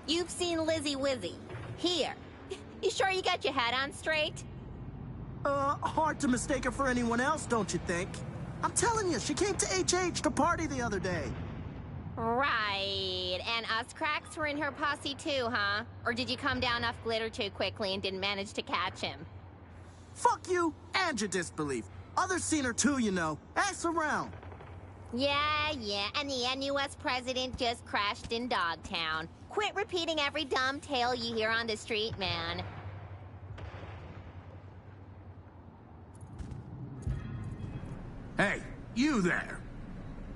You've seen Lizzie Wizzy. Here. You sure you got your hat on straight? Hard to mistake her for anyone else, don't you think? I'm telling you, she came to HH to party the other day. Right. And us cracks were in her posse too, huh? Or did you come down off glitter too quickly and didn't manage to catch him? Fuck you and your disbelief. Others seen her too, you know. Ask around. Yeah. And the NUS president just crashed in Dogtown. Quit repeating every dumb tale you hear on the street, man. Hey, you there.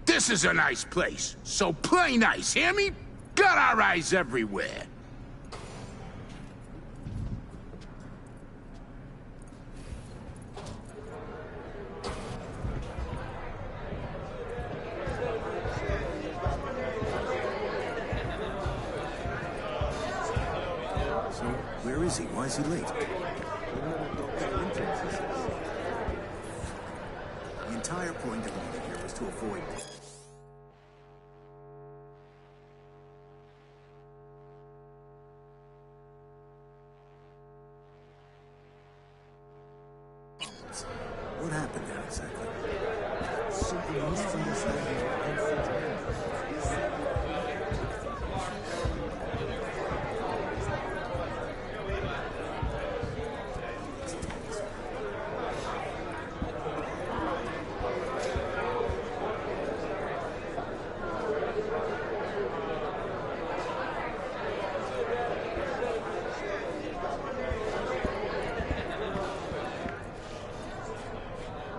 This is a nice place, so play nice, hear me? Got our eyes everywhere. So, where is he? Why is he late? The entire point of being here was to avoid this. What happened there exactly? Something mysterious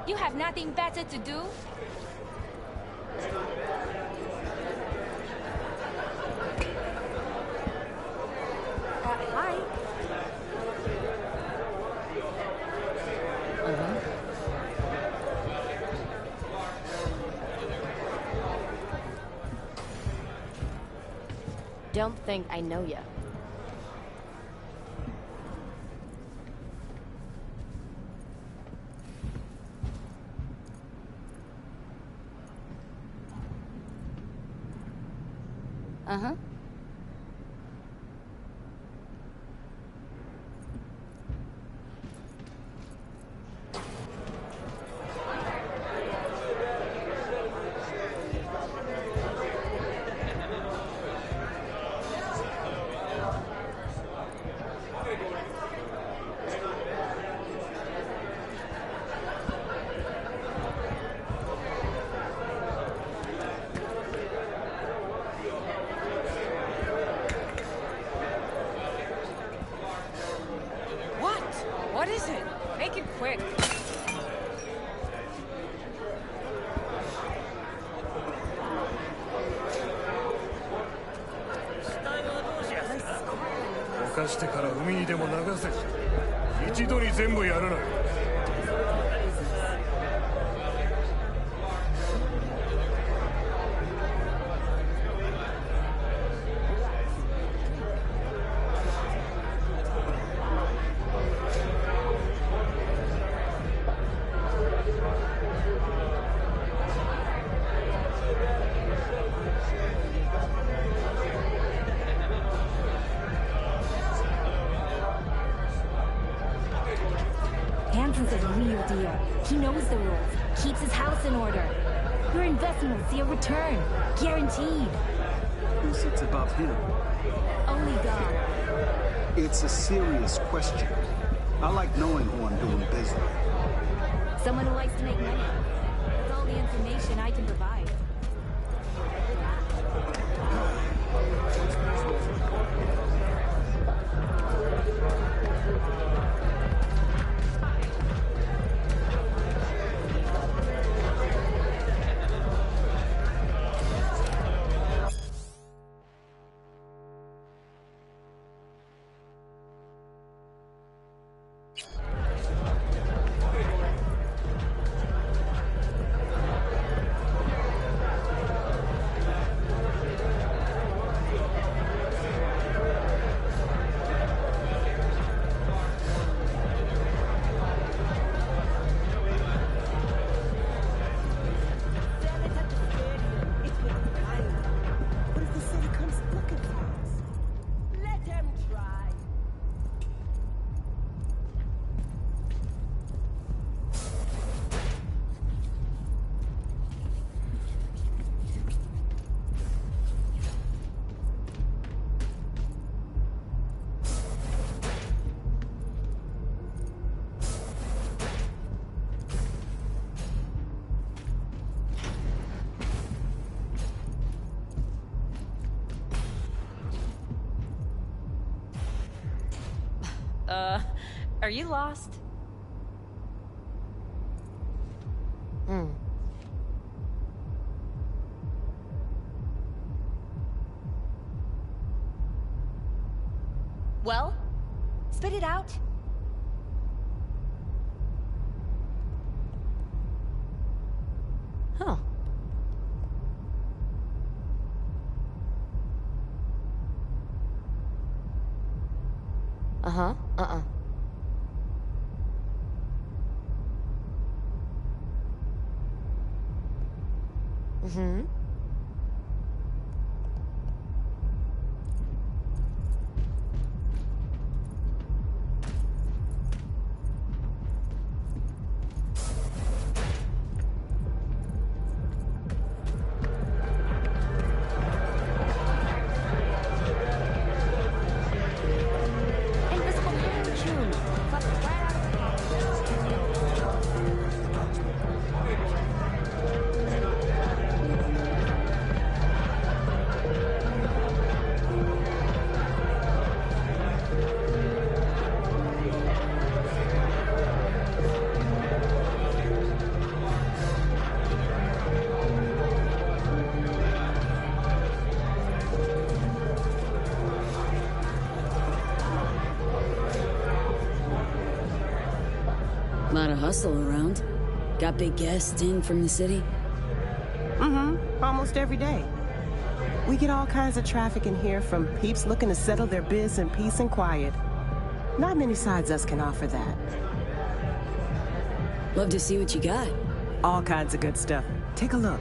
You have nothing better to do? Hi. Don't think I know ya. Uh-huh. What is it? Make it quick.犯してから海にでも流せ。一度に全部やるなよ。Jason's a real deal. He knows the rules, keeps his house in order. Your investment will see a return, guaranteed. Who sits above him? Only God. It's a serious question. I like knowing who I'm doing business with. Someone who likes to make money. That's all the information I can provide. Are you lost? Well, spit it out. Huh. Uh-huh. Mm-hmm. Invisible hand tune. Fuck right out of the Lot of hustle around. Got big guests in from the city? Almost every day. We get all kinds of traffic in here from peeps looking to settle their biz in peace and quiet. Not many sides us can offer that. Love to see what you got. All kinds of good stuff. Take a look.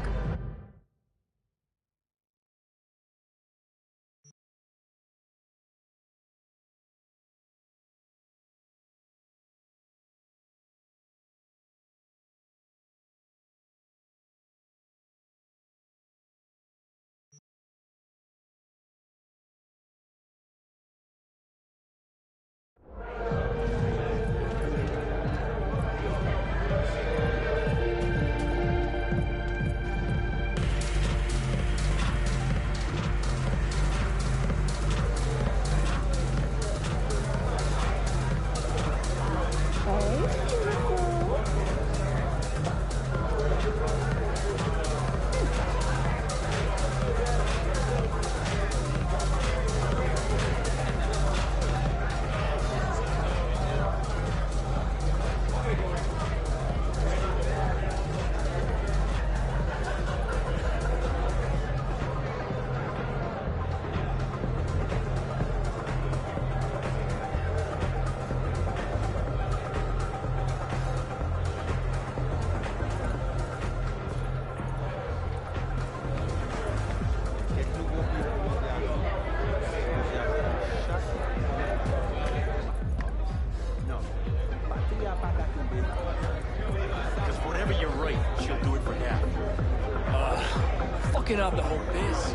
fucking up the whole biz,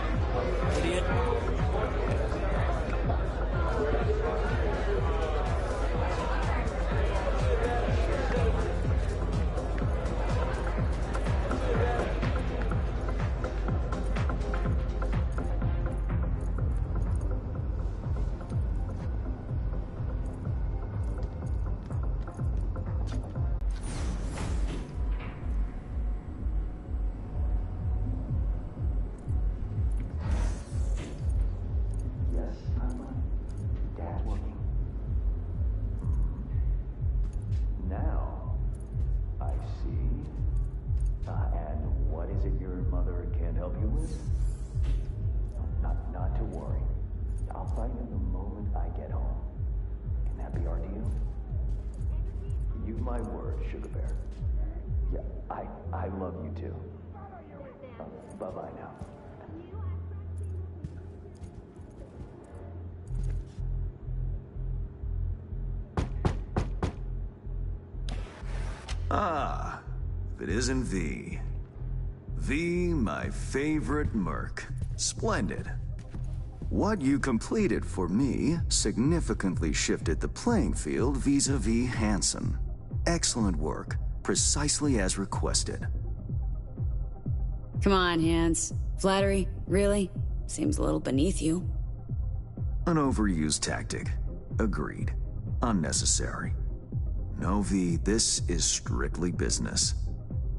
idiot. Bye-bye now. Ah, if it isn't V. V, my favorite merc. Splendid. What you completed for me significantly shifted the playing field vis-a-vis Hansen. Excellent work, precisely as requested. Come on, Hans. Flattery? Really? Seems a little beneath you. An overused tactic. Agreed. Unnecessary. No, V, this is strictly business.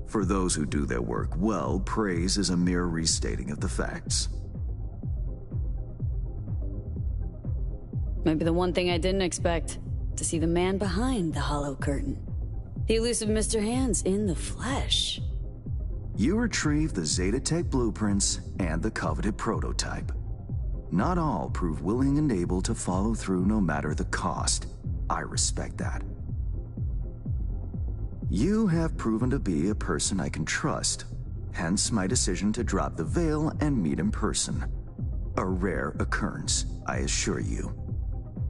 For those who do their work well, praise is a mere restating of the facts. Maybe the one thing I didn't expect, to see the man behind the hollow curtain. The elusive Mr. Hands in the flesh. You retrieved the Zeta Tech blueprints and the coveted prototype. Not all prove willing and able to follow through no matter the cost. I respect that. You have proven to be a person I can trust, hence my decision to drop the veil and meet in person. A rare occurrence, I assure you.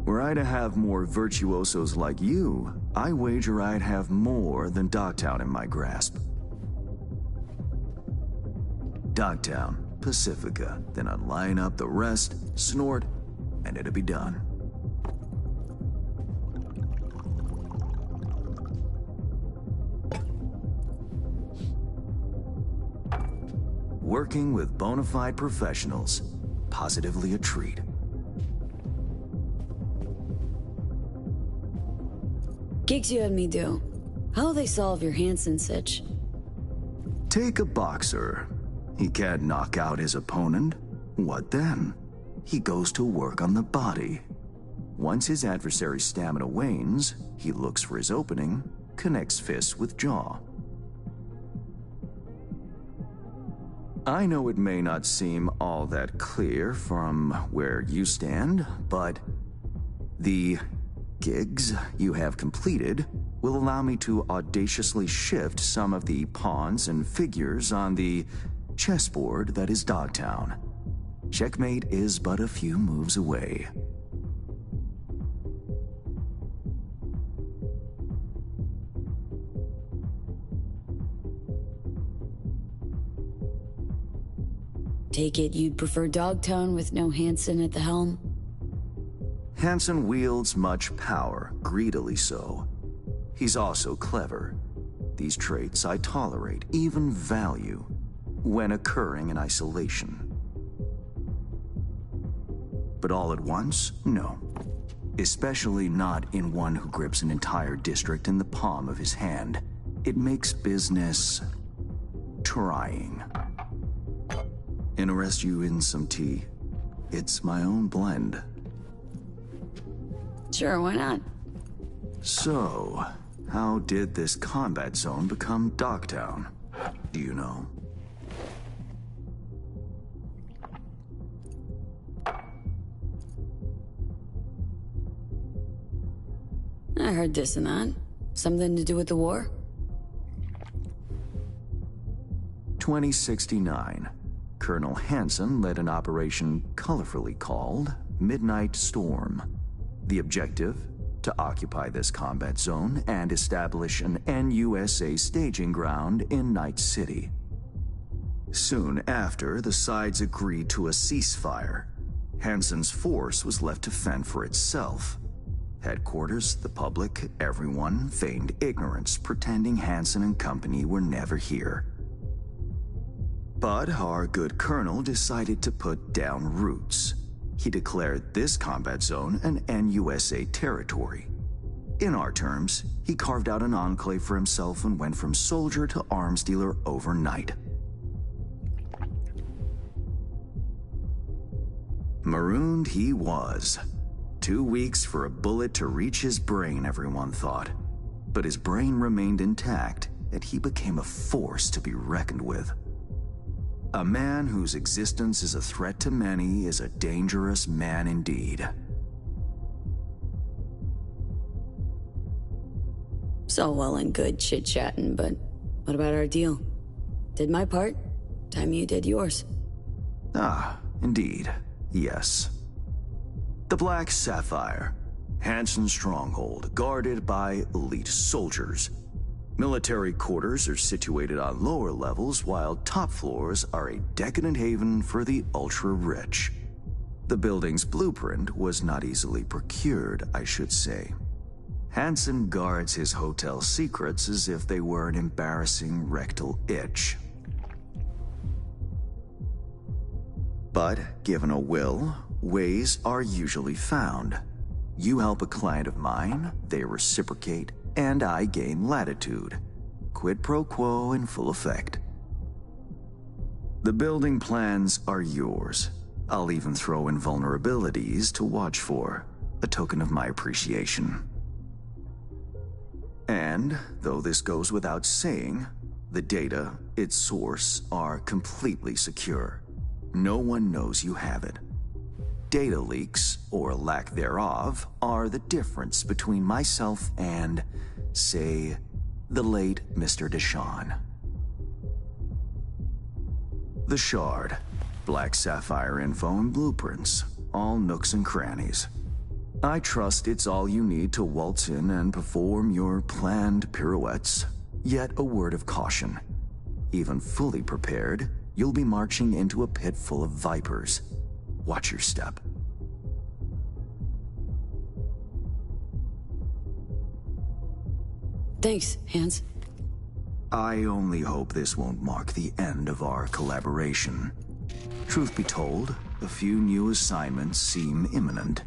Were I to have more virtuosos like you, I wager I'd have more than Dogtown in my grasp. Dogtown, Pacifica, then I'd line up the rest, snort, and it'd be done. Working with bona fide professionals, positively a treat. Gigs you had me do. How'll they solve your Hansen sitch? Take a boxer. He can't knock out his opponent. What then? He goes to work on the body. Once his adversary's stamina wanes, he looks for his opening, connects fists with jaw. I know it may not seem all that clear from where you stand, but the gigs you have completed will allow me to audaciously shift some of the pawns and figures on the chessboard that is Dogtown. Checkmate is but a few moves away. Take it you'd prefer Dogtown with no Hansen at the helm? Hansen wields much power, greedily so. He's also clever. These traits I tolerate, even value, when occurring in isolation. But all at once? No. Especially not in one who grips an entire district in the palm of his hand. It makes business trying. Interest you in some tea? It's my own blend. Sure, why not? So, how did this combat zone become Dogtown? Do you know? I heard this and that. Something to do with the war? 2069. Colonel Hansen led an operation colorfully called Midnight Storm. The objective? To occupy this combat zone and establish an NUSA staging ground in Night City. Soon after, the sides agreed to a ceasefire. Hansen's force was left to fend for itself. Headquarters, the public, everyone feigned ignorance, pretending Hansen and company were never here. But our good colonel decided to put down roots. He declared this combat zone an NUSA territory. In our terms, he carved out an enclave for himself and went from soldier to arms dealer overnight. Marooned he was. 2 weeks for a bullet to reach his brain, everyone thought. But his brain remained intact, and he became a force to be reckoned with. A man whose existence is a threat to many is a dangerous man indeed. It's all well and good chit-chatting, but what about our deal? Did my part, time you did yours. Ah, indeed, yes. The Black Sapphire, Hansen's stronghold, guarded by elite soldiers. Military quarters are situated on lower levels, while top floors are a decadent haven for the ultra-rich. The building's blueprint was not easily procured, I should say. Hansen guards his hotel secrets as if they were an embarrassing rectal itch. But given a will, ways are usually found. You help a client of mine, they reciprocate, and I gain latitude. Quid pro quo in full effect. The building plans are yours. I'll even throw in vulnerabilities to watch for, a token of my appreciation. And, though this goes without saying, the data, its source, are completely secure. No one knows you have it. Data leaks, or lack thereof, are the difference between myself and, say, the late Mr. Deshawn. The Shard, Black Sapphire info and blueprints, all nooks and crannies. I trust it's all you need to waltz in and perform your planned pirouettes. Yet a word of caution. Even fully prepared, you'll be marching into a pit full of vipers. Watch your step. Thanks, Hans. I only hope this won't mark the end of our collaboration. Truth be told, a few new assignments seem imminent.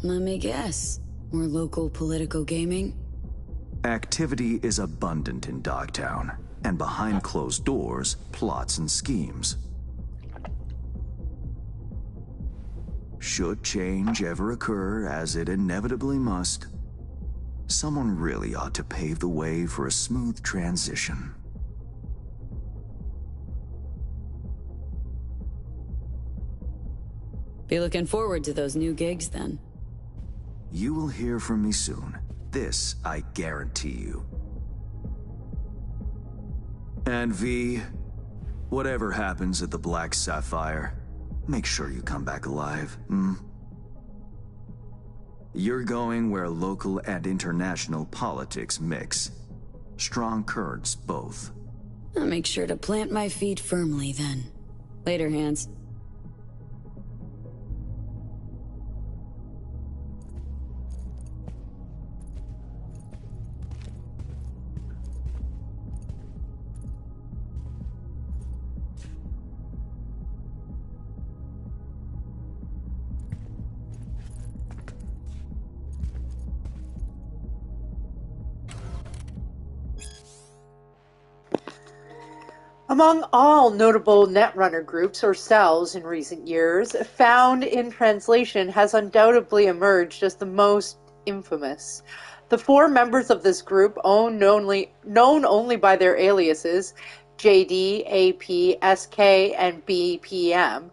Let me guess. More local political gaming? Activity is abundant in Dogtown, and behind closed doors, plots and schemes. Should change ever occur, as it inevitably must, someone really ought to pave the way for a smooth transition. Be looking forward to those new gigs then. You will hear from me soon. This I guarantee you. And V, whatever happens at the Black Sapphire, make sure you come back alive, You're going where local and international politics mix. Strong currents, both. I'll make sure to plant my feet firmly then. Later, Hans. Among all notable Netrunner groups or cells in recent years, Found in Translation has undoubtedly emerged as the most infamous. The 4 members of this group, known only by their aliases JD, AP, SK, and BPM,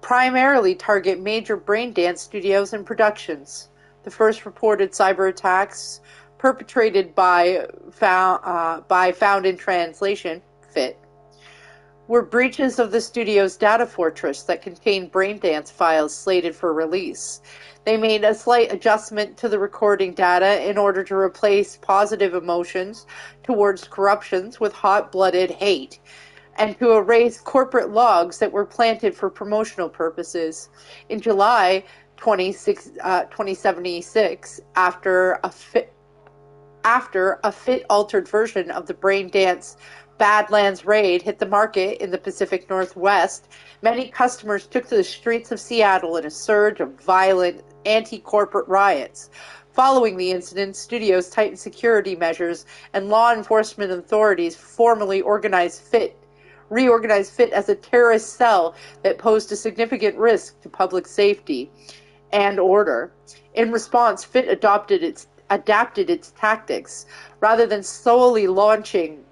primarily target major braindance studios and productions. The first reported cyber attacks perpetrated by Found in Translation, FIT, were breaches of the studio's data fortress that contained braindance files slated for release. They made a slight adjustment to the recording data in order to replace positive emotions towards corruptions with hot-blooded hate. and to erase corporate logs that were planted for promotional purposes. In July 2076, after a fit-altered version of the Braindance Badlands Raid hit the market in the Pacific Northwest, many customers took to the streets of Seattle in a surge of violent anti-corporate riots. Following the incident, studios tightened security measures, and law enforcement authorities formally reorganized FIT as a terrorist cell that posed a significant risk to public safety and order. In response, FIT adapted its tactics. Rather than solely launching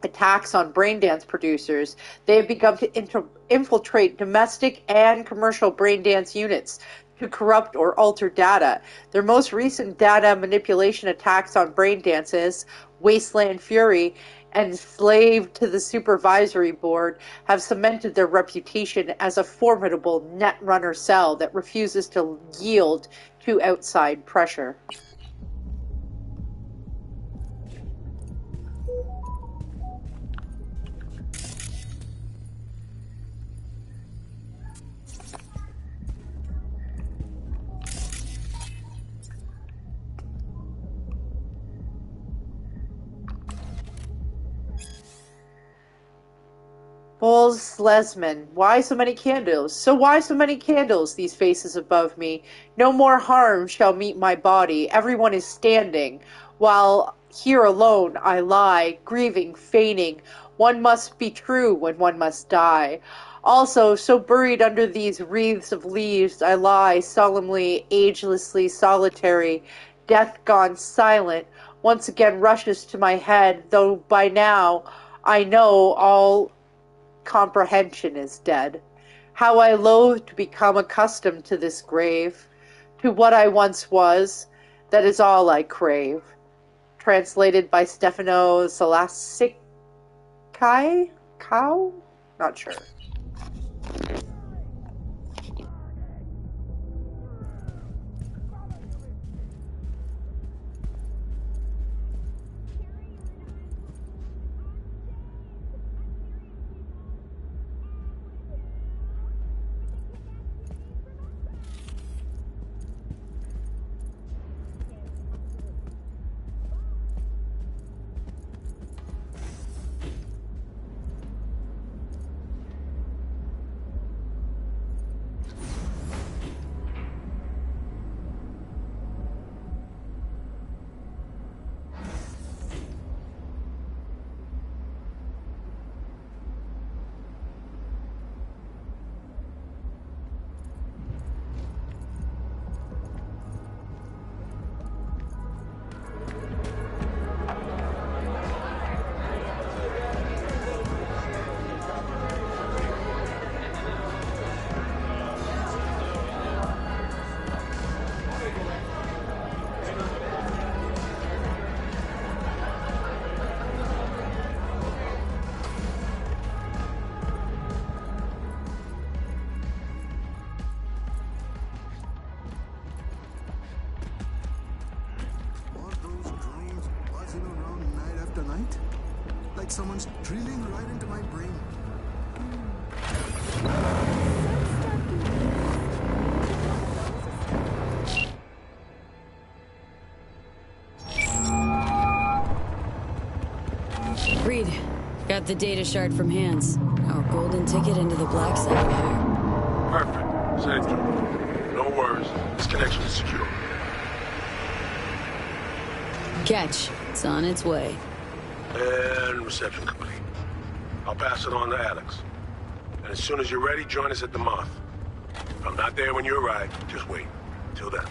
attacks on Braindance producers, they have begun to infiltrate domestic and commercial Braindance units to corrupt or alter data. Their most recent data manipulation attacks on Braindance's Wasteland Fury and Slave to the Supervisory Board have cemented their reputation as a formidable netrunner cell that refuses to yield to outside pressure. Bulls Slesman, why so many candles? So why so many candles, these faces above me? No more harm shall meet my body. Everyone is standing, while here alone I lie, grieving, feigning. One must be true when one must die. Also, so buried under these wreaths of leaves, I lie, solemnly, agelessly solitary. Death gone silent once again rushes to my head, though by now I know all comprehension is dead. How I loathe to become accustomed to this grave, to what I once was, that is all I crave. Translated by Stefano Salasikai? Cow? Not sure. Like someone's drilling right into my brain. Reed, got the data shard from Hans. Our golden ticket into the black side here. Perfect. Send it through. No worries. This connection is secure. Catch. It's on its way. And reception complete. I'll pass it on to Alex. And as soon as you're ready, join us at the Moth. If I'm not there when you arrive, just wait. Till then.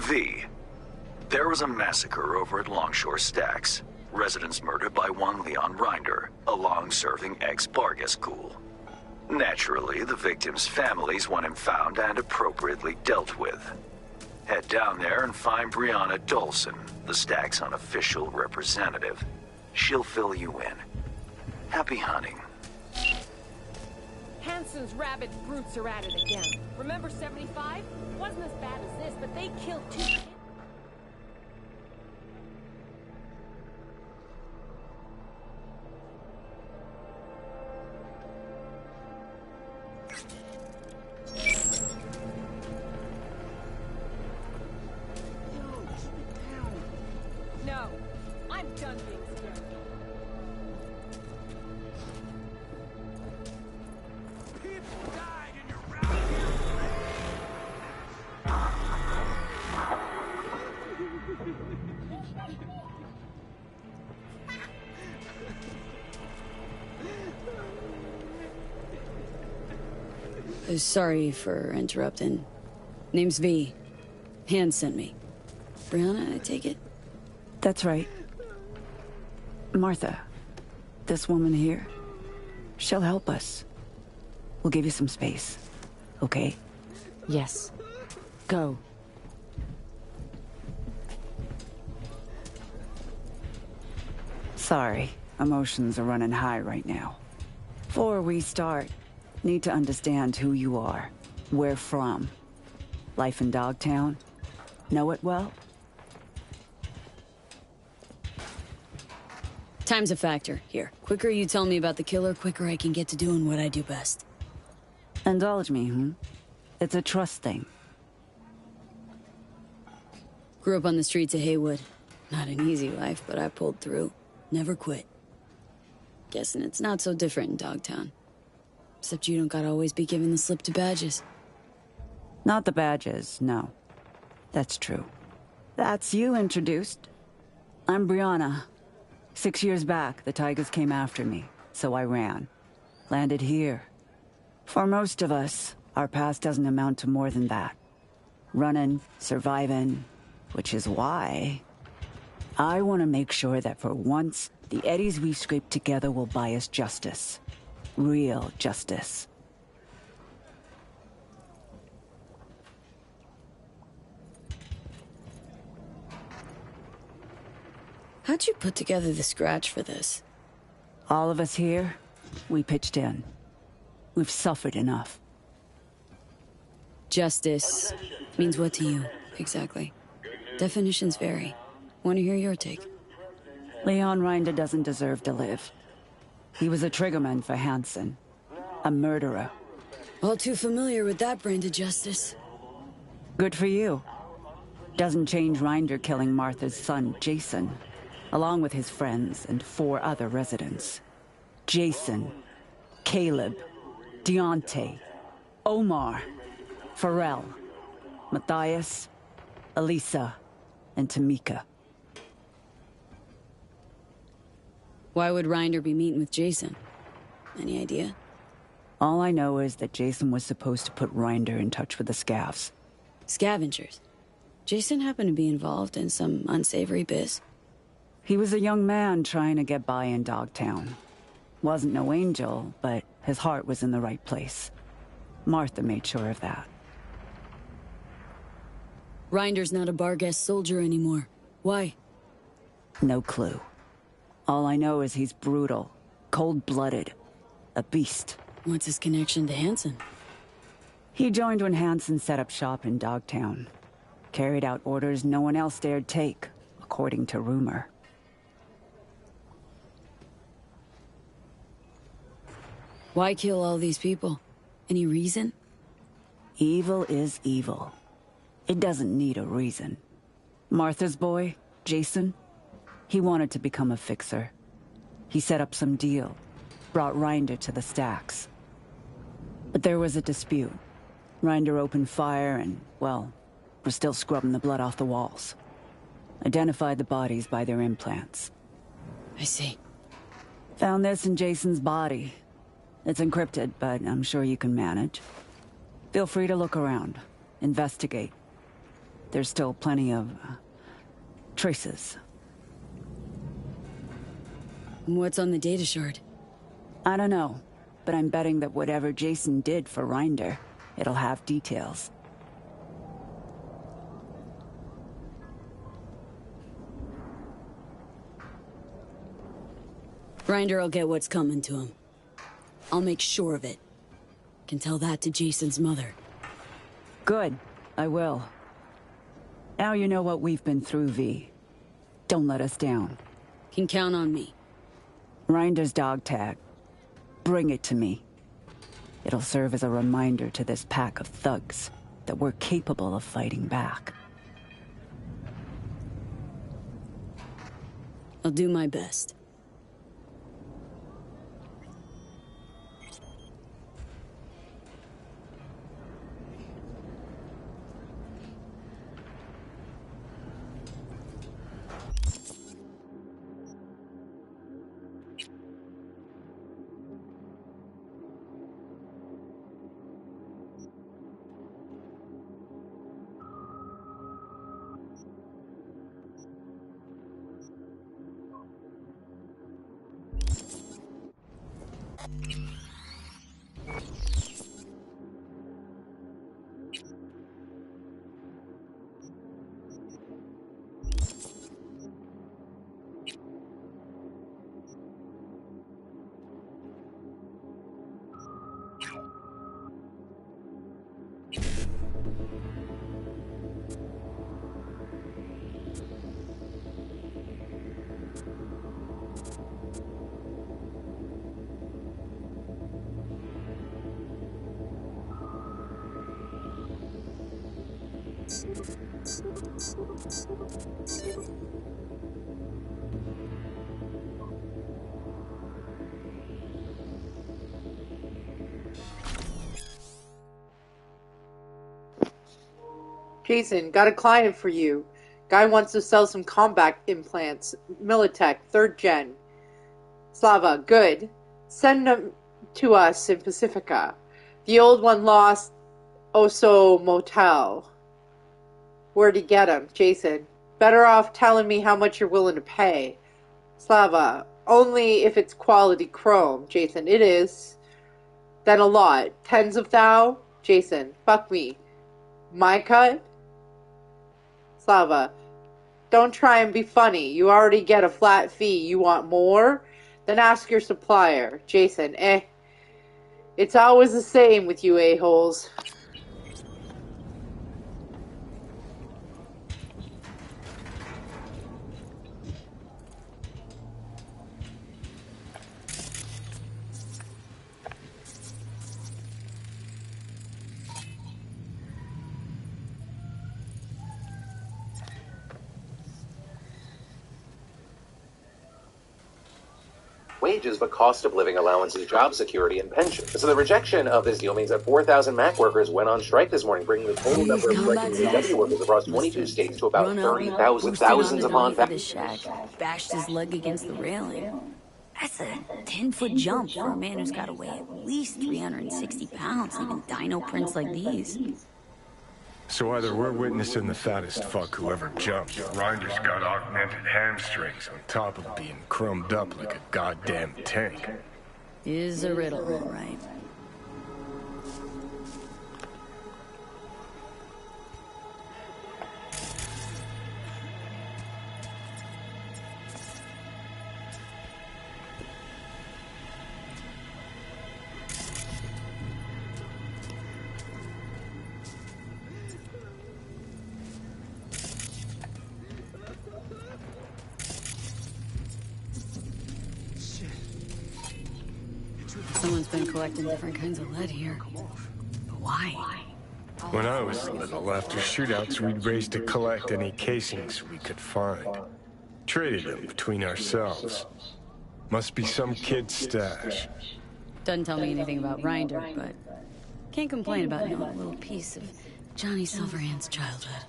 V. There was a massacre over at Longshore Stacks. Residents murdered by one Leon Rinder, a long-serving ex-Bargas ghoul. Naturally, the victims' families want him found and appropriately dealt with. Head down there and find Brianna Dolson, the Stacks' unofficial representative. She'll fill you in. Happy hunting. Hansen's rabid brutes are at it again. Remember 75? Wasn't as bad as this, but they killed 2 kids. No, I'm done being scared. Sorry for interrupting. Name's V. Hans sent me. Brianna, I take it? That's right. Martha, this woman here, she'll help us. We'll give you some space, okay? Yes. Go. Sorry, emotions are running high right now. Before we start, need to understand who you are, where from. Life in Dogtown? Know it well? Time's a factor. Here, quicker you tell me about the killer, quicker I can get to doing what I do best. Indulge me, It's a trust thing. Grew up on the streets of Haywood. Not an easy life, but I pulled through. Never quit. Guessing it's not so different in Dogtown. Except you don't gotta always be giving the slip to badges. Not the badges, no. That's true. That's you introduced. I'm Brianna. 6 years back, the Tigers came after me, so I ran. Landed here. For most of us, our past doesn't amount to more than that. Running, surviving, which is why I want to make sure that for once, the eddies we've scraped together will buy us justice. Real justice. How'd you put together the scratch for this? All of us here, we pitched in. We've suffered enough. Justice means what to you, exactly? Definitions vary. Want to hear your take? Leon Rinder doesn't deserve to live. He was a triggerman for Hansen. A murderer. All too familiar with that brand of justice. Good for you. Doesn't change Rinder killing Martha's son, Jason, along with his friends and 4 other residents. Jason, Caleb, Deontay, Omar, Pharrell, Matthias, Elisa, and Tamika. Why would Rinder be meeting with Jason? Any idea? All I know is that Jason was supposed to put Rinder in touch with the scavs. Scavengers? Jason happened to be involved in some unsavory biz? He was a young man trying to get by in Dogtown. Wasn't no angel, but his heart was in the right place. Martha made sure of that. Rinder's not a Bargas soldier anymore. Why? No clue. All I know is he's brutal, cold-blooded, a beast. What's his connection to Hansen? He joined when Hansen set up shop in Dogtown. Carried out orders no one else dared take, according to rumor. Why kill all these people? Any reason? Evil is evil. It doesn't need a reason. Martha's boy, Jason, he wanted to become a fixer. He set up some deal, brought Rinder to the stacks. But there was a dispute. Rinder opened fire and, well, we're still scrubbing the blood off the walls. Identified the bodies by their implants. I see. Found this in Jason's body. It's encrypted, but I'm sure you can manage. Feel free to look around. Investigate. there's still plenty of traces. What's on the data shard? I don't know, but I'm betting that whatever Jason did for Reinder, it'll have details. Reinder will get what's coming to him. I'll make sure of it. Can tell that to Jason's mother. Good, I will. Now you know what we've been through, V. Don't let us down. Can count on me. Reinder's dog tag. Bring it to me. It'll serve as a reminder to this pack of thugs that we're capable of fighting back. I'll do my best. Jason, got a client for you. Guy wants to sell some combat implants. Militech, 3rd gen. Slava, good. Send them to us in Pacifica. The old one lost Oso Motel. Where'd he get them? Jason, better off telling me how much you're willing to pay. Slava, only if it's quality chrome. Jason, it is. Then a lot. Tens of thou? Jason, fuck me. My cut? Slava, don't try and be funny. You already get a flat fee. You want more? Then ask your supplier. Jason, it's always the same with you a-holes. Wages, but cost of living allowances, job security, and pension. So the rejection of this deal means that 4,000 Mac workers went on strike this morning, bringing the total number of striking CW workers across 22 states to about 30,000, with thousands upon thousands. Bashed his leg against the railing. That's a 10-foot jump for a man who's got to weigh at least 360 pounds, even dino prints like these. So either we're witnessing the fattest fuck who ever jumped, or Reinder's got augmented hamstrings on top of being crumbed up like a goddamn tank. Is a riddle, all right. Someone's been collecting different kinds of lead here. But why? When I was little, after shootouts, we'd race to collect any casings we could find. Traded them between ourselves. Must be some kid's stash. Doesn't tell me anything about Reinder, but can't complain about knowing a little piece of Johnny Silverhand's childhood.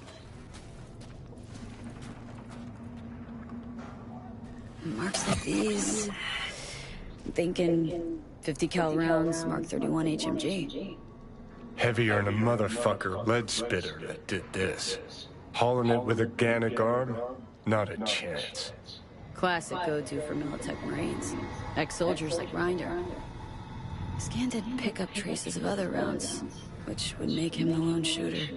Marks like these. I'm thinking 50 cal rounds, Mark 31 HMG. Heavier than a motherfucker lead spitter that did this. Hauling it with organic arm? Not a chance. Classic go-to for Militech Marines. Ex-soldiers like Rinder. Scan did pick up traces of other rounds, which would make him the lone shooter.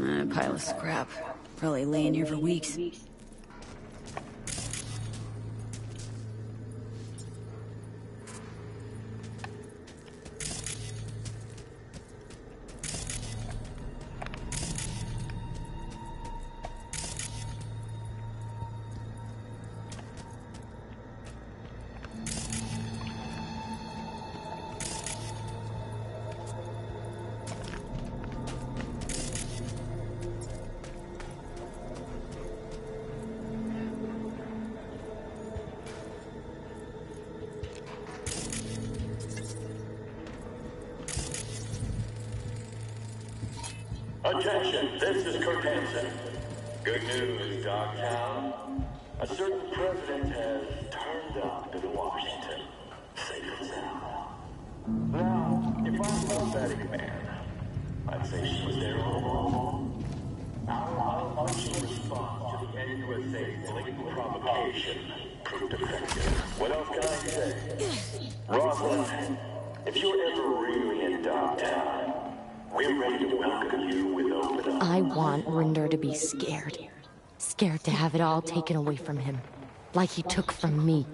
A pile of scrap. Probably laying here for weeks. Attention, this is Kurt Hansen. Good news, Dogtown. A certain president has turned up in Washington. Safe and sound. Now, if I'm a betting man, I'd say she was there all along. Our unarching response to the NUSA's blatant provocation proved effective. What else can I say? Rosalind, if you're ever really in Dogtown, we're ready to welcome you with open arms. I want Rinder to be scared. Scared to have it all taken away from him. Like he took from me.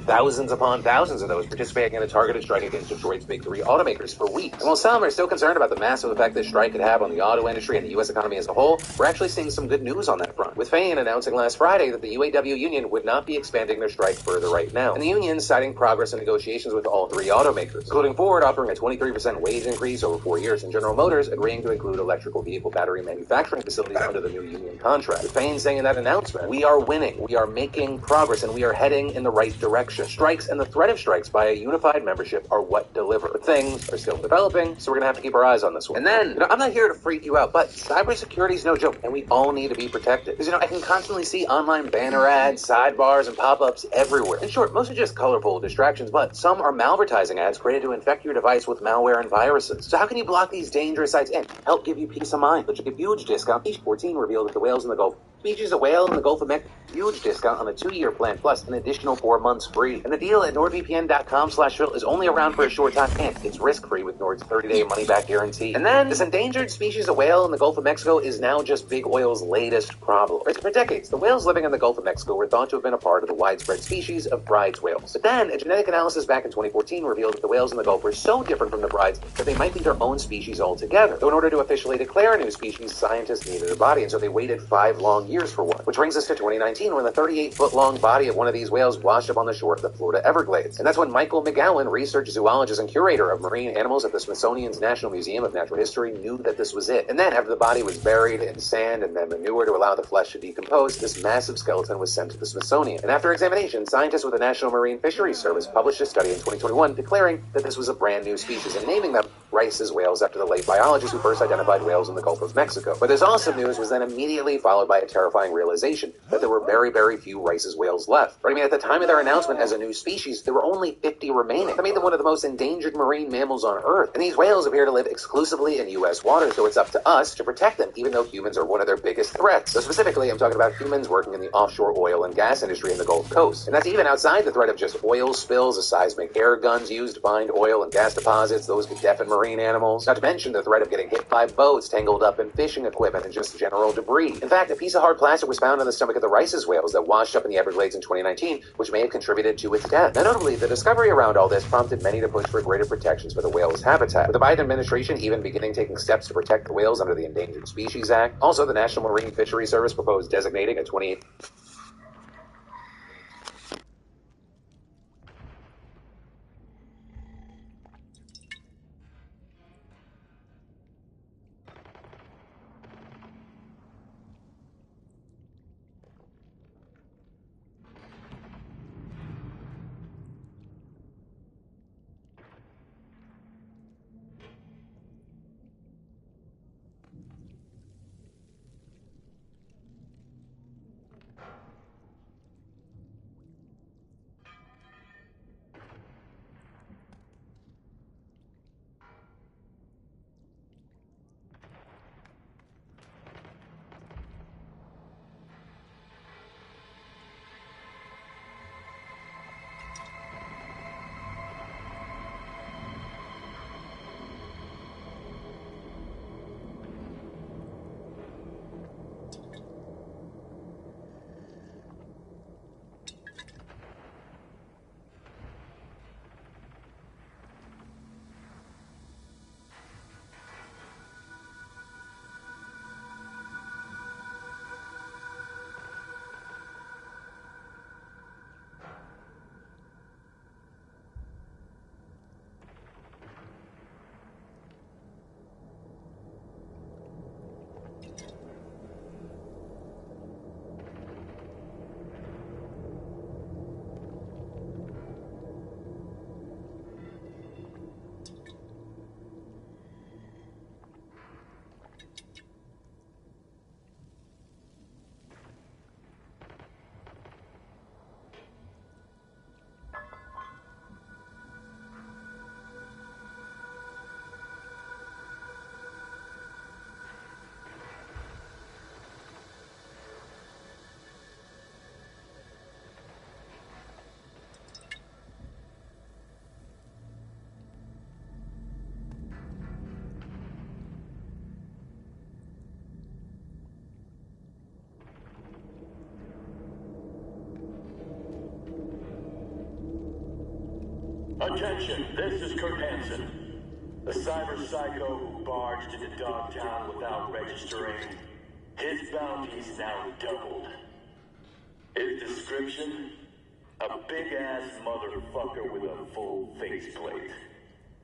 Thousands upon thousands of those participating in a targeted strike against Detroit's big three automakers for weeks. And while some are still concerned about the massive effect this strike could have on the auto industry and the U.S. economy as a whole, we're actually seeing some good news on that front, with Fain announcing last Friday that the UAW union would not be expanding their strike further right now, and the union citing progress in negotiations with all three automakers, including Ford offering a 23% wage increase over 4 years, and General Motors agreeing to include electrical vehicle battery manufacturing facilities under the new union contract. With Fain saying in that announcement, "We are winning, we are making progress, and we are heading in the right direction. Strikes and the threat of strikes by a unified membership are what deliver. But things are still developing, so we're gonna have to keep our eyes on this one." And then, I'm not here to freak you out, but cybersecurity is no joke, and we all need to be protected. Because, I can constantly see online banner ads, sidebars, and pop-ups everywhere. In short, most are just colorful distractions, but some are malvertising ads created to infect your device with malware and viruses. So how can you block these dangerous sites and help give you peace of mind? Such a huge discount. Page 14 revealed that the whales in the Gulf features a whale in the Gulf of Mexico. Huge discount on the 2-year plan, plus an additional 4 months free. And the deal at NordVPN.com/Phil is only around for a short time, and it's risk-free with Nord's 30-day money-back guarantee. And then, this endangered species of whale in the Gulf of Mexico is now just big oil's latest problem. For decades, the whales living in the Gulf of Mexico were thought to have been a part of the widespread species of bride's whales. But then, a genetic analysis back in 2014 revealed that the whales in the Gulf were so different from the brides that they might be their own species altogether. So in order to officially declare a new species, scientists needed a body, and so they waited 5 long years for one. Which brings us to 2019, when the 38-foot-long body of one of these whales washed up on the shore of the Florida Everglades. And that's when Michael McGowan, research zoologist and curator of marine animals at the Smithsonian's National Museum of Natural History, knew that this was it. And then, after the body was buried in sand and then manure to allow the flesh to decompose, this massive skeleton was sent to the Smithsonian. And after examination, scientists with the National Marine Fisheries Service published a study in 2021 declaring that this was a brand new species and naming them right Rice's whales after the late biologist who first identified whales in the Gulf of Mexico. But this awesome news was then immediately followed by a terrifying realization that there were very, very few Rice's whales left. But I mean, at the time of their announcement as a new species, there were only 50 remaining. That made them one of the most endangered marine mammals on Earth. And these whales appear to live exclusively in U.S. waters, so it's up to us to protect them, even though humans are one of their biggest threats. So specifically, I'm talking about humans working in the offshore oil and gas industry in the Gulf Coast. And that's even outside the threat of just oil spills, the seismic air guns used to find oil and gas deposits, those could deafen marine animals. Not to mention the threat of getting hit by boats, tangled up in fishing equipment, and just general debris. In fact, a piece of hard plastic was found in the stomach of the Rice's whales that washed up in the Everglades in 2019, which may have contributed to its death. Now, notably, the discovery around all this prompted many to push for greater protections for the whale's habitat, with the Biden administration even beginning taking steps to protect the whales under the Endangered Species Act. Also, the National Marine Fisheries Service proposed designating a 28 Attention, this is Kurt Hansen, the cyber psycho who barged into Dogtown without registering. His bounty's now doubled. His description? A big-ass motherfucker with a full faceplate.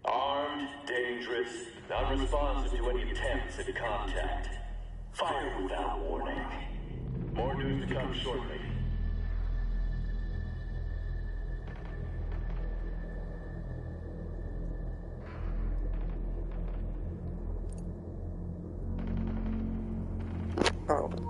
Armed, dangerous, unresponsive to any attempts at contact. Fire without warning. More news to come shortly. Oh.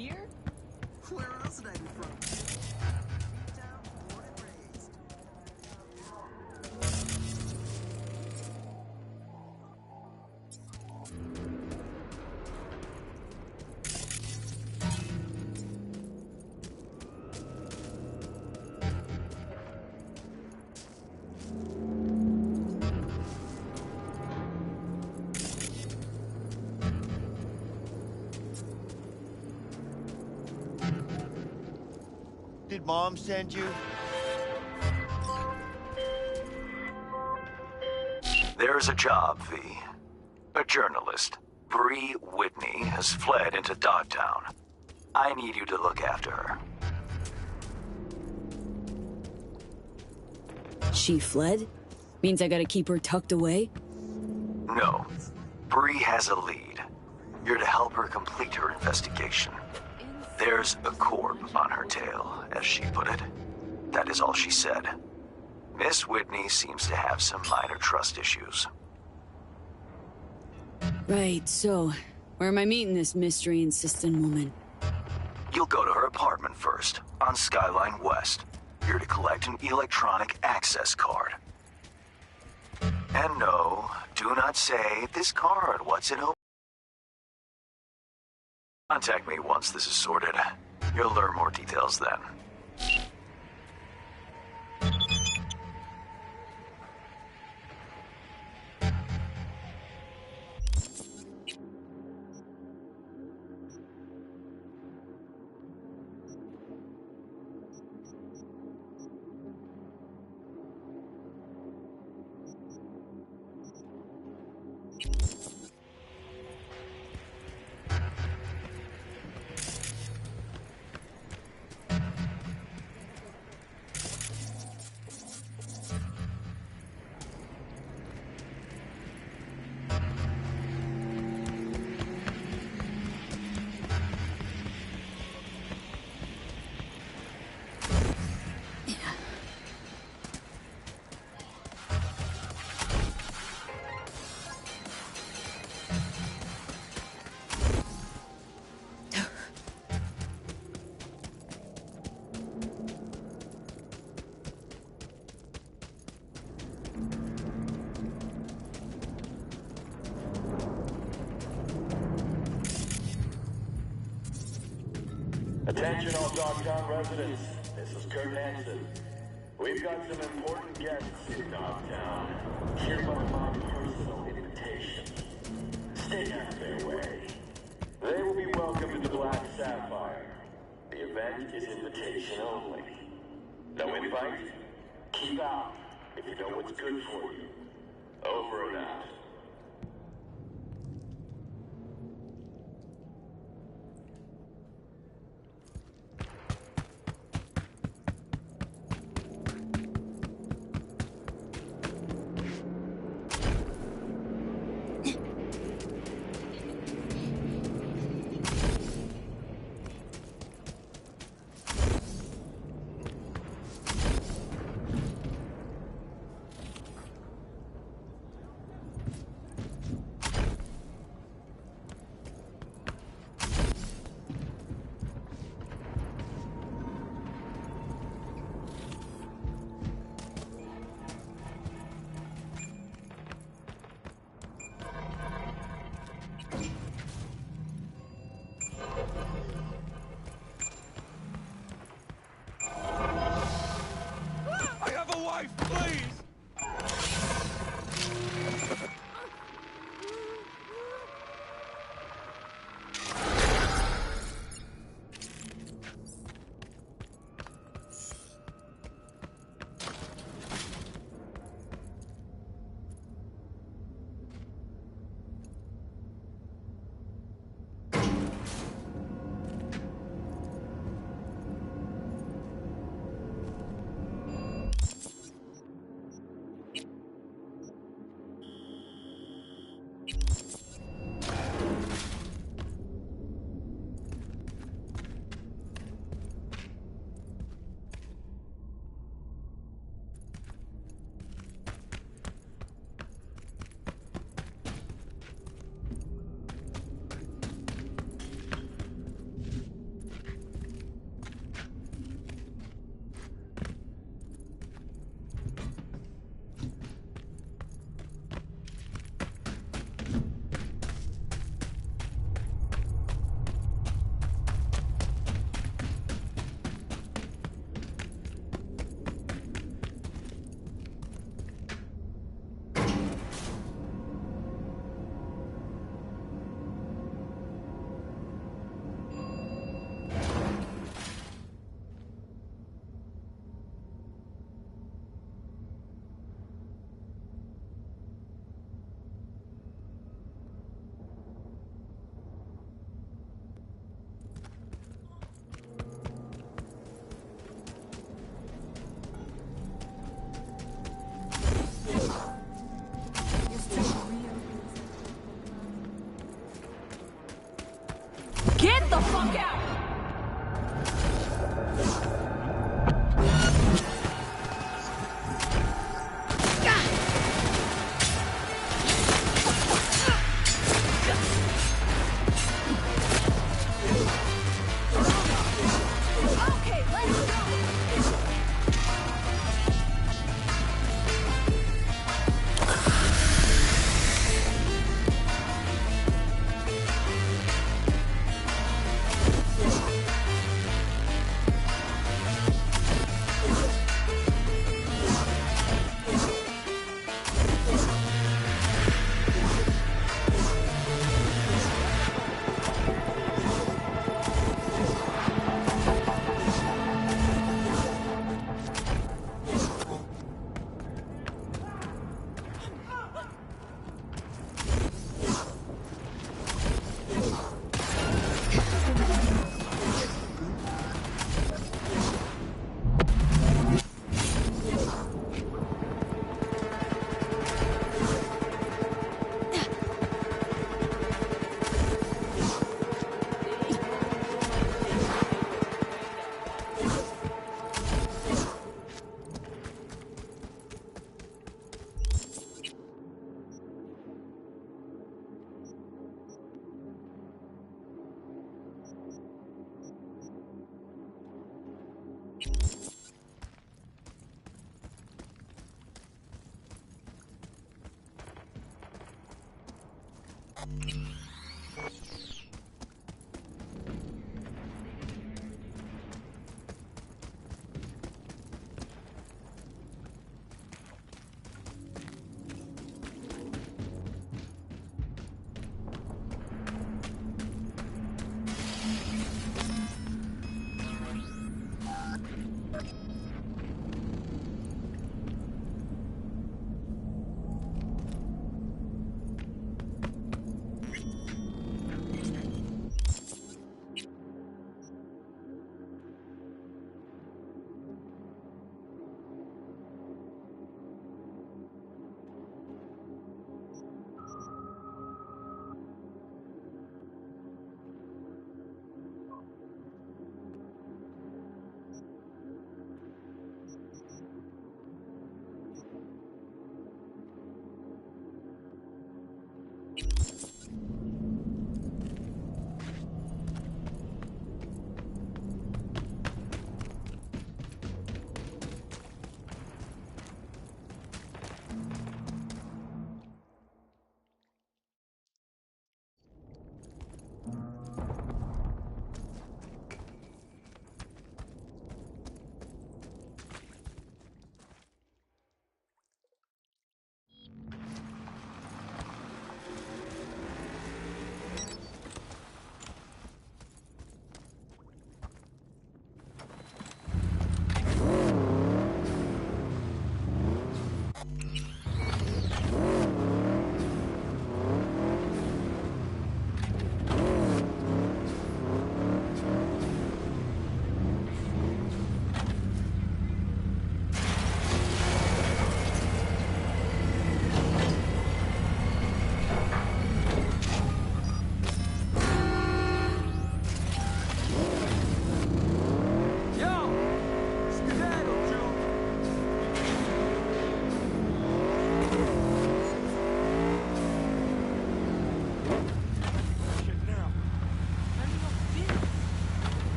here? Where else did I be from? Did Mom send you? There's a job, V. A journalist, Bree Whitney, has fled into Dogtown. I need you to look after her. She fled? Means I gotta keep her tucked away? No. Bree has a lead. You're to help her complete her investigation. There's a corp on her tail, as she put it. That is all she said. Miss Whitney seems to have some minor trust issues. Right, so, where am I meeting this mystery-insistent woman? You'll go to her apartment first, on Skyline West. You're to collect an electronic access card. And no, do not say, this card, what's it open? Contact me once this is sorted. You'll learn more details then. Attention all Dogtown residents, this is Kurt Hansen. We've got some important guests in Dogtown. Hereby my personal invitation. Stay out of their way. They will be welcomed to the Black Sapphire. The event is invitation only. No invite? Keep out if you know what's good for you. Over and out. the fuck out! Okay, let's go!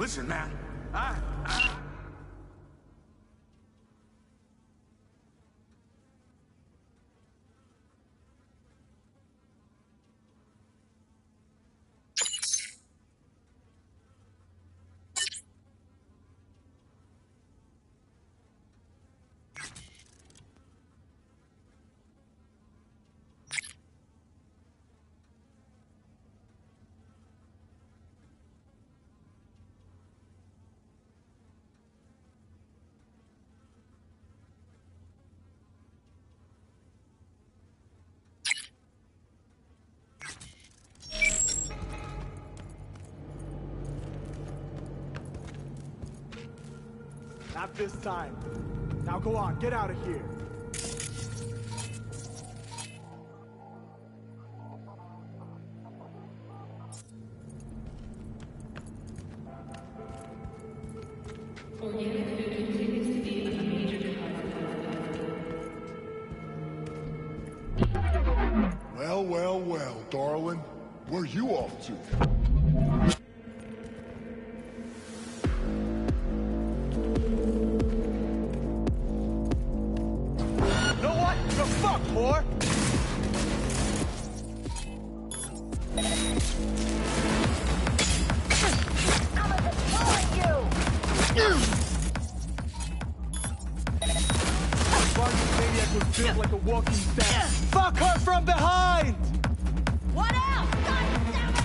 Listen, man. Not this time. Now go on, get out of here. Well, well, well, darling. Where you off to? You know what? You're fucked, whore! Barney's maniac was built like a walking statue. Fuck her from behind! What else? God damn it!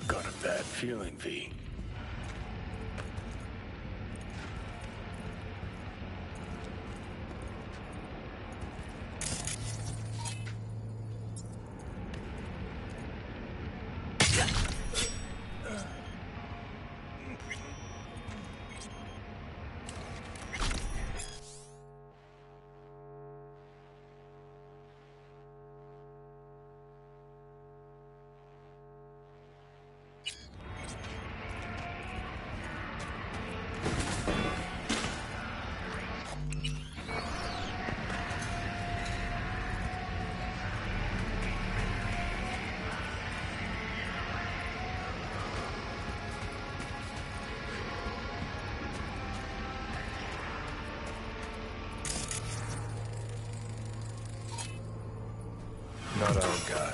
Got a bad feeling, V. Not our guy.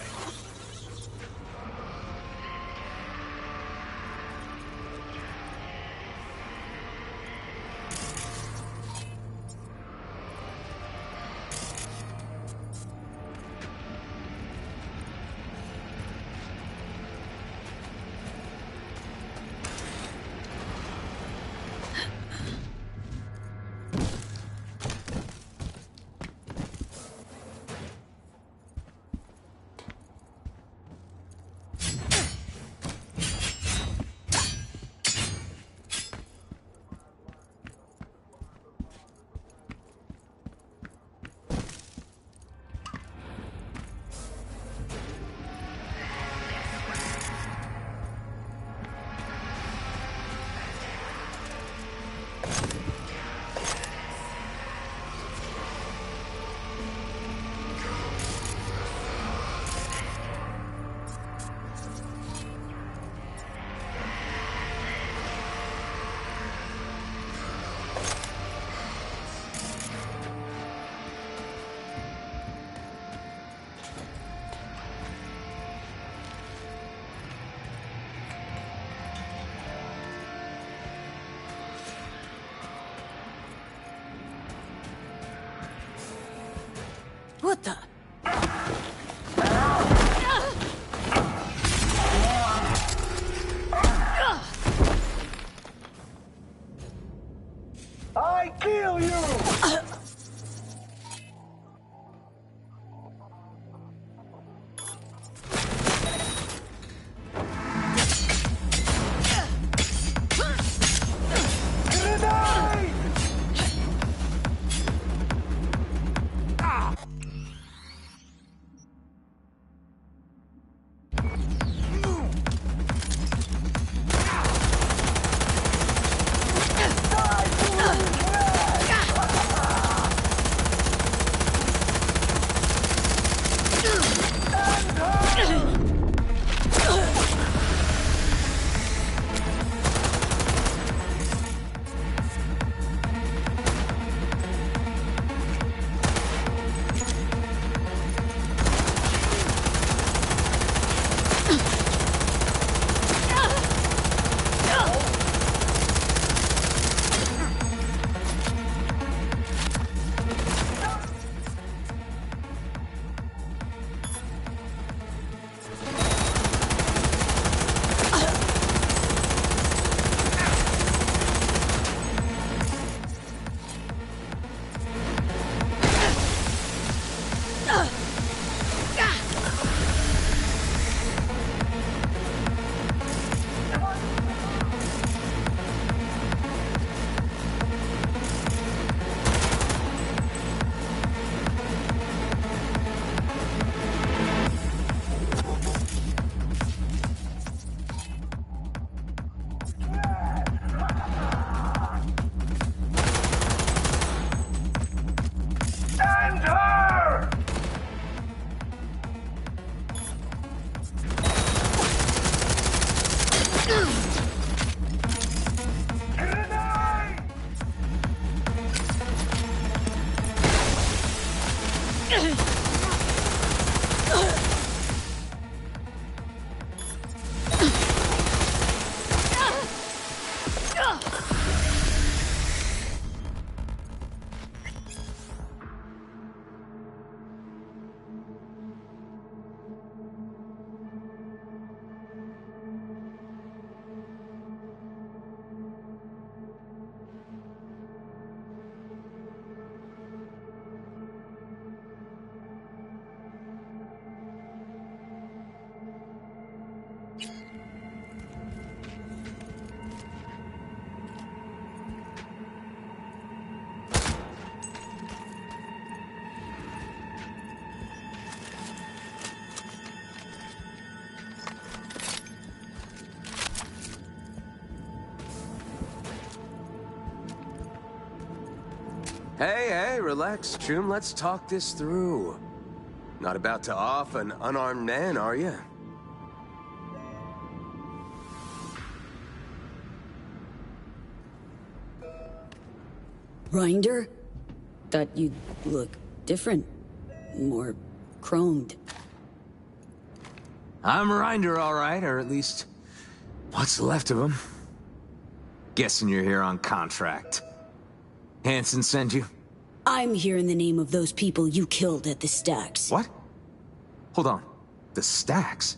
What the? I kill you! Hey, relax, Choom. Let's talk this through. Not about to off an unarmed man, are you? Rinder? Thought you'd look different. More chromed. I'm Rinder, all right, or at least what's left of him. Guessing you're here on contract. Hanson sent you? I'm here in the name of those people you killed at the stacks. What? Hold on. The stacks?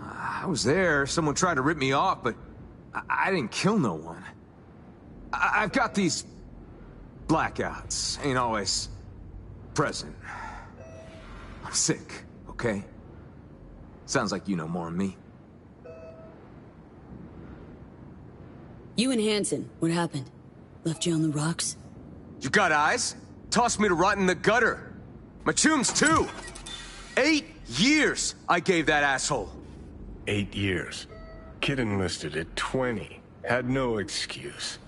I was there. Someone tried to rip me off, but I didn't kill no one. I've got these blackouts. Ain't always present. I'm sick, okay? Sounds like you know more than me. You and Hanson, what happened? Left you on the rocks? You got eyes? Tossed me to rot in the gutter. My Choom's too. 8 years I gave that asshole. 8 years. Kid enlisted at 20. Had no excuse.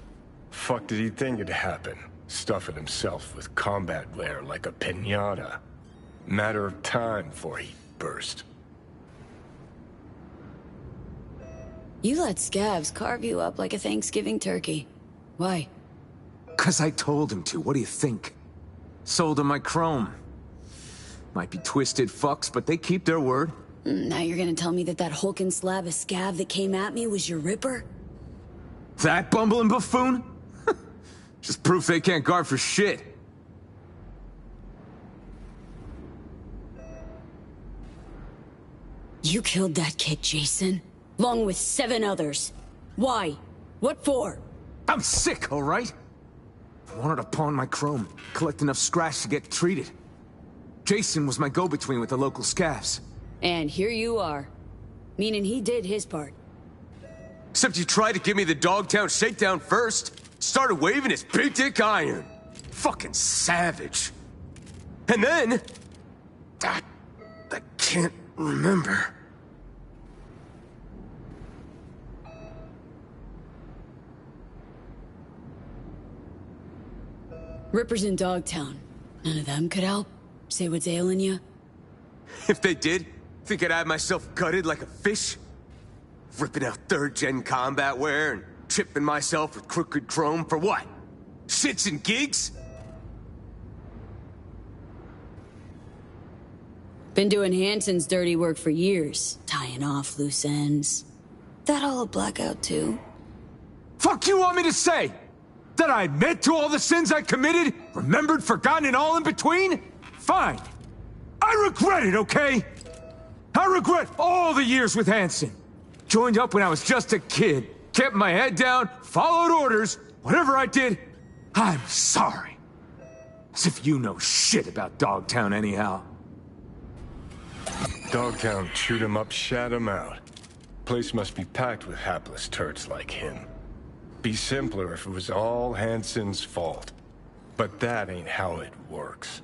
Fuck did he think it'd happen? Stuffing himself with combat wear like a piñata. Matter of time before he burst. You let scavs carve you up like a Thanksgiving turkey. Why? 'Cause I told him to. What do you think? Sold him my chrome. Might be twisted fucks, but they keep their word. Now you're gonna tell me that hulking slab of scav that came at me was your Ripper? That bumbling buffoon? Just proof they can't guard for shit. You killed that kid, Jason, along with 7 others. Why? What for? I'm sick, all right? I wanted to pawn my chrome, collect enough scratch to get treated. Jason was my go-between with the local scavs. And here you are. Meaning he did his part. Except you tried to give me the Dogtown shakedown first. Started waving his big dick iron. Fucking savage. And then... I can't remember. Rippers in Dogtown. None of them could help? Say what's ailing you? If they did, think I'd have myself gutted like a fish? Ripping out 3rd-gen combat wear and chipping myself with crooked chrome for what? Shits and gigs? Been doing Hanson's dirty work for years, tying off loose ends. That all a blackout too? Fuck you want me to say? That I admit to all the sins I committed? Remembered, forgotten, and all in between? Fine. I regret it, okay? I regret all the years with Hanson. Joined up when I was just a kid. Kept my head down, followed orders. Whatever I did, I'm sorry. As if you know shit about Dogtown anyhow. Dogtown chewed him up, shat him out. Place must be packed with hapless turds like him. Be simpler if it was all Hanson's fault. But that ain't how it works.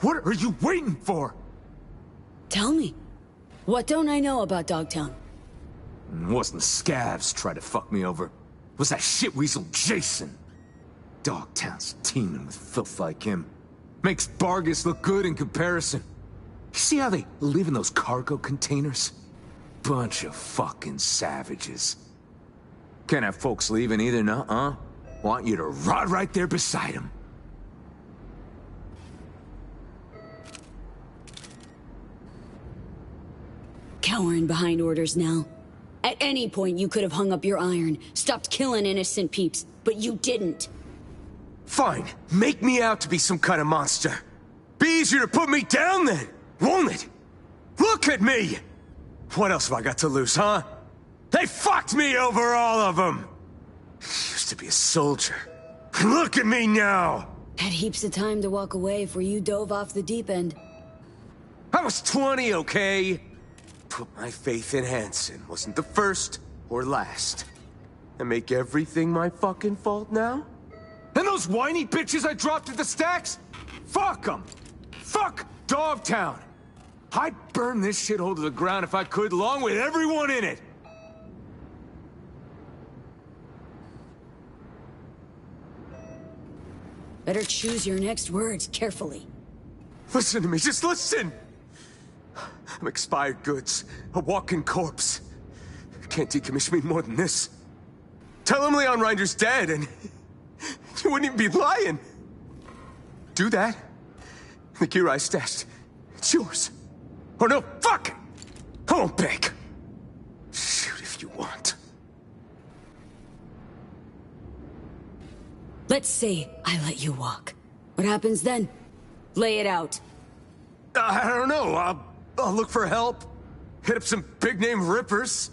What are you waiting for? Tell me. What don't I know about Dogtown? It wasn't the scavs try to fuck me over. It was that shitweasel Jason. Dogtown's teeming with filth like him. Makes Bargus look good in comparison. You see how they live in those cargo containers? Bunch of fucking savages. Can't have folks leaving either, no? Want you to rot right there beside them. Cowering behind orders now. At any point you could have hung up your iron, stopped killing innocent peeps, but you didn't. Fine, make me out to be some kind of monster. Be easier to put me down then, won't it? Look at me! What else have I got to lose, huh? They fucked me over, all of them! Used to be a soldier. Look at me now! Had heaps of time to walk away before you dove off the deep end. I was 20, okay? Put my faith in Hanson. Wasn't the first or last. And make everything my fucking fault now? And those whiny bitches I dropped at the stacks? Fuck them! Fuck Dogtown! I'd burn this shithole to the ground if I could, along with everyone in it! Better choose your next words carefully. Listen to me, just listen! I'm expired goods, a walking corpse. Can't decommission me more than this. Tell him Leon Rinder's dead and you wouldn't even be lying. Do that. The gear I stashed, it's yours. Or no, fuck! I won't beg. Shoot if you want. Let's say I let you walk. What happens then? Lay it out. I don't know. I'll look for help. Hit up some big-name rippers.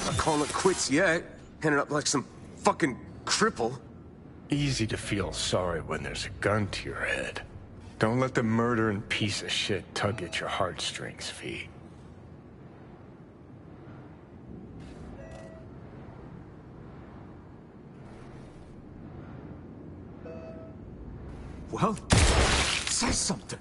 Not calling it quits yet. Ended up like some fucking cripple. Easy to feel sorry when there's a gun to your head. Don't let the murdering piece of shit tug at your heartstrings, V. Well, say something.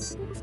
You